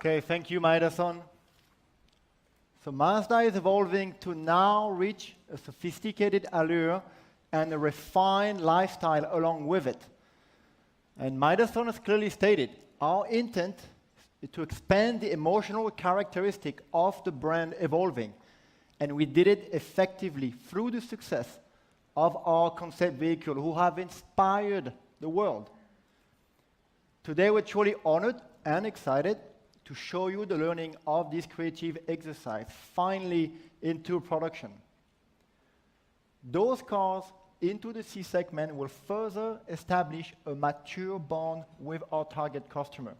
Okay, thank you, Maeda-san. So Mazda is evolving to now reach a sophisticated allure and a refined lifestyle along with it. And Maeda-san has clearly stated, our intent is to expand the emotional characteristic of the brand evolving. And we did it effectively through the success of our concept vehicle who have inspired the world. Today we're truly honored and excited to show you the learning of this creative exercise finally into production. Those cars into the C segment will further establish a mature bond with our target customer.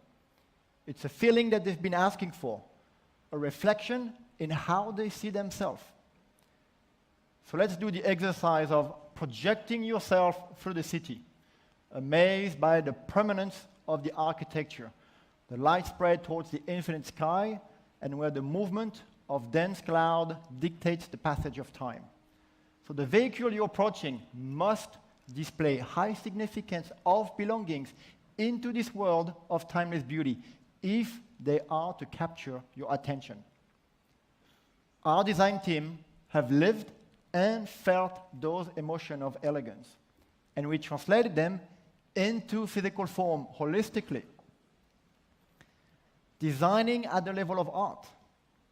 It's a feeling that they've been asking for, a reflection in how they see themselves. So let's do the exercise of projecting yourself through the city, amazed by the permanence of the architecture, the light spread towards the infinite sky, and where the movement of dense cloud dictates the passage of time. So the vehicle you're approaching must display high significance of belongings into this world of timeless beauty if they are to capture your attention. Our design team have lived and felt those emotions of elegance, and we translated them into physical form holistically. Designing at the level of art,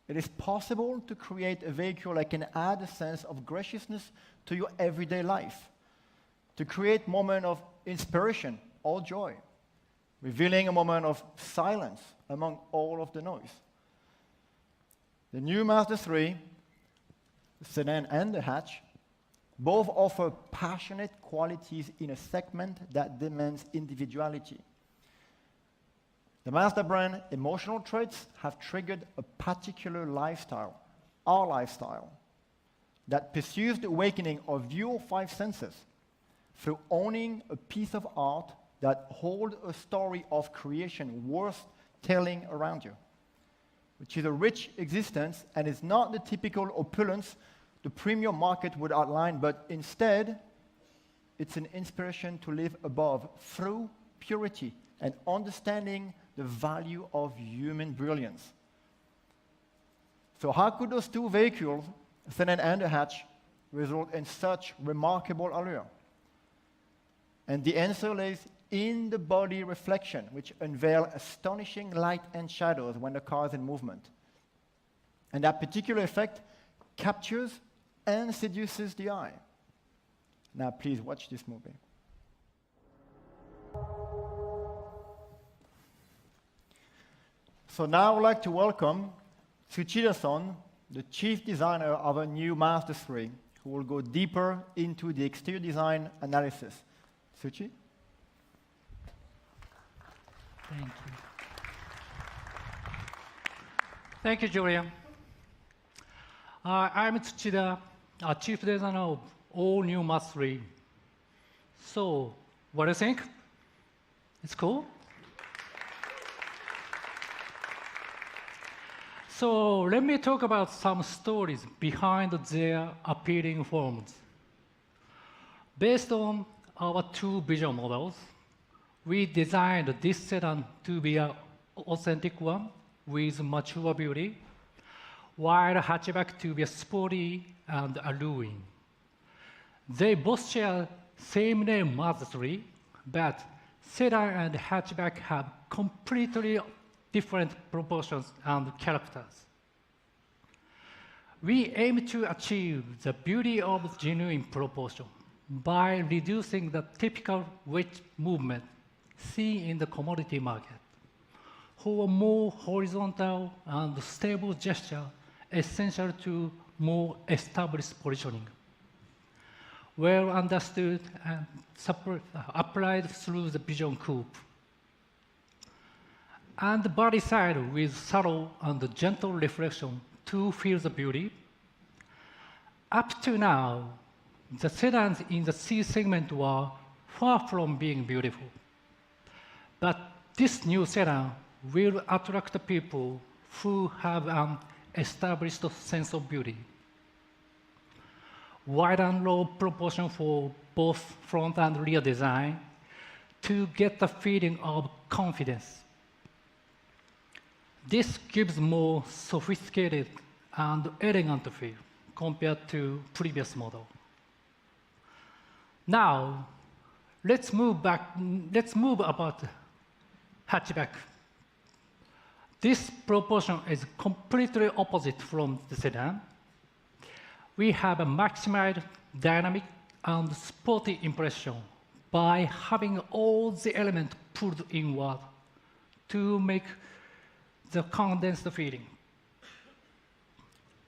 it is possible to create a vehicle that can add a sense of graciousness to your everyday life, to create a moment of inspiration or joy, revealing a moment of silence among all of the noise. The new Mazda 3, the sedan and the hatch, both offer passionate qualities in a segment that demands individuality. The Mazda brand emotional traits have triggered a particular lifestyle, our lifestyle, that pursues the awakening of your five senses through owning a piece of art that holds a story of creation worth telling around you, which is a rich existence and is not the typical opulence the premium market would outline, but instead, it's an inspiration to live above through purity and understanding the value of human brilliance. So how could those two vehicles, sedan and a hatch, result in such remarkable allure? And the answer lays in the body reflection, which unveil astonishing light and shadows when the car is in movement. And that particular effect captures and seduces the eye. Now please watch this movie. So now I would like to welcome Tsuchida-san, the chief designer of a new Mazda 3, who will go deeper into the exterior design analysis. Tsuchi? Thank you. Thank you, Julian. I'm Tsuchida, chief designer of all new Mazda 3. So, what do you think? It's cool? So let me talk about some stories behind their appealing forms. Based on our two vision models, we designed this sedan to be an authentic one with mature beauty, while hatchback to be sporty and alluring. They both share same name Mazda 3, but sedan and hatchback have completely different proportions and characters. We aim to achieve the beauty of genuine proportion by reducing the typical weight movement seen in the commodity market, for more horizontal and stable gesture essential to more established positioning, well understood and applied through the vision coupe. And the body side with subtle and gentle reflection to feel the beauty. Up to now, the sedans in the C segment were far from being beautiful. But this new sedan will attract people who have an established sense of beauty. Wide and low proportion for both front and rear design to get the feeling of confidence. This gives more sophisticated and elegant feel compared to previous model. Now, let's move about hatchback. This proportion is completely opposite from the sedan. We have a maximized dynamic and sporty impression by having all the elements pulled inward to make the condensed feeling.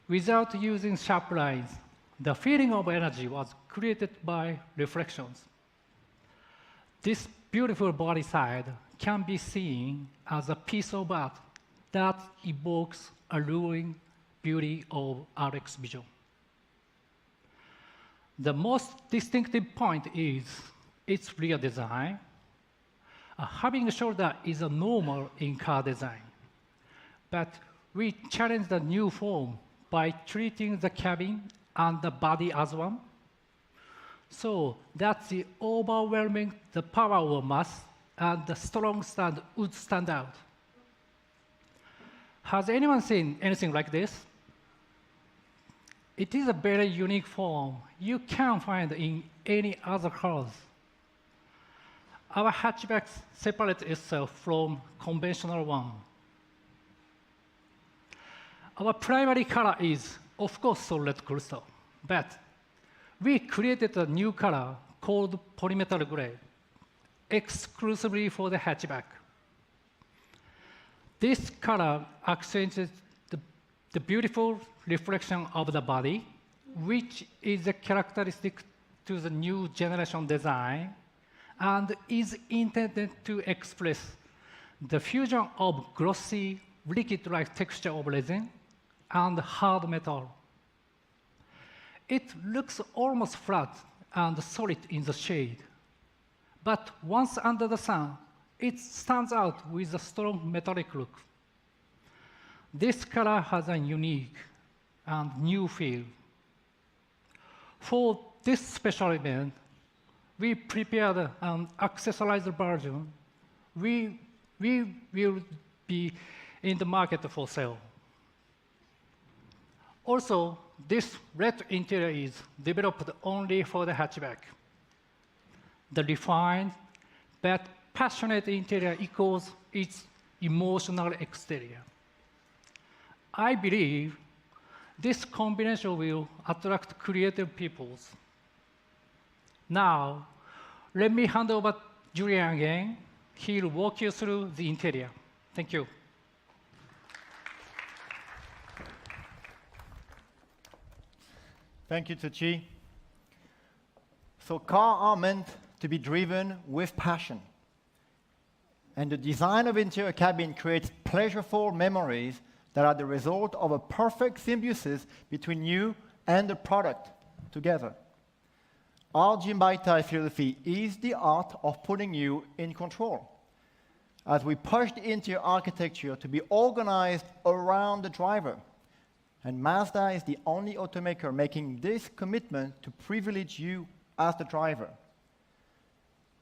Without using sharp lines, the feeling of energy was created by reflections. This beautiful body side can be seen as a piece of art that evokes alluring beauty of RX vision. The most distinctive point is its rear design. Having a shoulder is a normal in car design, but we challenge the new form by treating the cabin and the body as one, so that the overwhelming the power of mass and the strong stand would stand out. Has anyone seen anything like this? It is a very unique form you can't find in any other cars. Our hatchback separates itself from conventional one. Our primary color is, of course, solid crystal, but we created a new color called polymetal gray, exclusively for the hatchback. This color accentuates the beautiful reflection of the body, which is a characteristic to the new generation design and is intended to express the fusion of glossy, liquid-like texture of resin and hard metal. It looks almost flat and solid in the shade, but once under the sun, it stands out with a strong metallic look. This color has a unique and new feel. For this special event, we prepared an accessorized version. We will be in the market for sale. Also, this red interior is developed only for the hatchback. The refined but passionate interior echoes its emotional exterior. I believe this combination will attract creative peoples. Now, let me hand over to Julian again. He'll walk you through the interior. Thank you. Thank you, Tsuchi. So cars are meant to be driven with passion. And the design of interior cabin creates pleasurable memories that are the result of a perfect symbiosis between you and the product together. Our Jimbaitai philosophy is the art of putting you in control, as we push the interior architecture to be organized around the driver. And Mazda is the only automaker making this commitment to privilege you as the driver.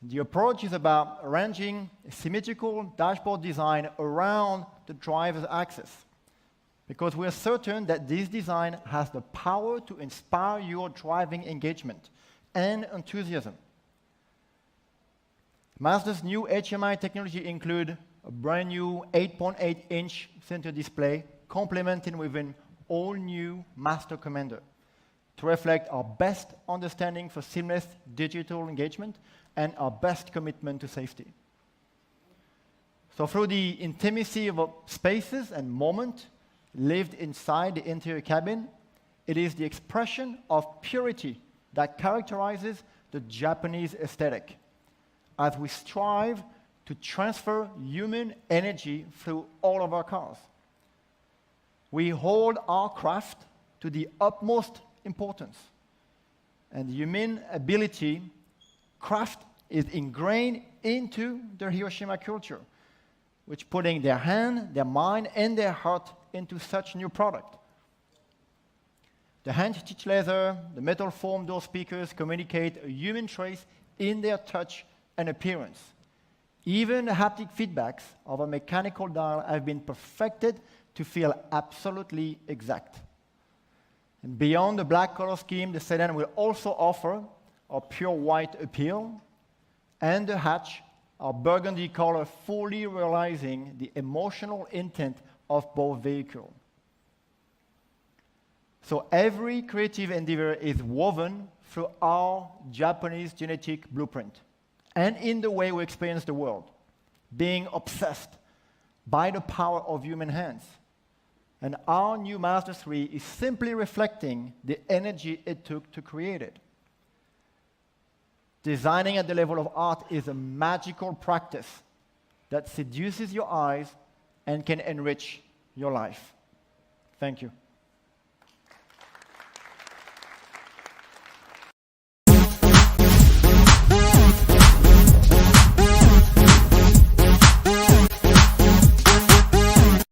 The approach is about arranging a symmetrical dashboard design around the driver's axis, because we are certain that this design has the power to inspire your driving engagement and enthusiasm. Mazda's new HMI technology includes a brand new 8.8-inch center display, complemented with an all-new Master Commander to reflect our best understanding for seamless digital engagement and our best commitment to safety. So through the intimacy of spaces and moment lived inside the interior cabin, it is the expression of purity that characterizes the Japanese aesthetic, as we strive to transfer human energy through all of our cars. We hold our craft to the utmost importance, and human ability, craft is ingrained into their Hiroshima culture, which putting their hand, their mind, and their heart into such new product. The hand-stitched leather, the metal foam door speakers communicate a human trace in their touch and appearance, Even the haptic feedbacks of a mechanical dial have been perfected to feel absolutely exact. And beyond the black color scheme, the sedan will also offer a pure white appeal, and the hatch, our burgundy color, fully realizing the emotional intent of both vehicles. So every creative endeavor is woven through our Japanese genetic blueprint and in the way we experience the world, being obsessed by the power of human hands. And our new Mazda 3 is simply reflecting the energy it took to create it. Designing at the level of art is a magical practice that seduces your eyes and can enrich your life. Thank you.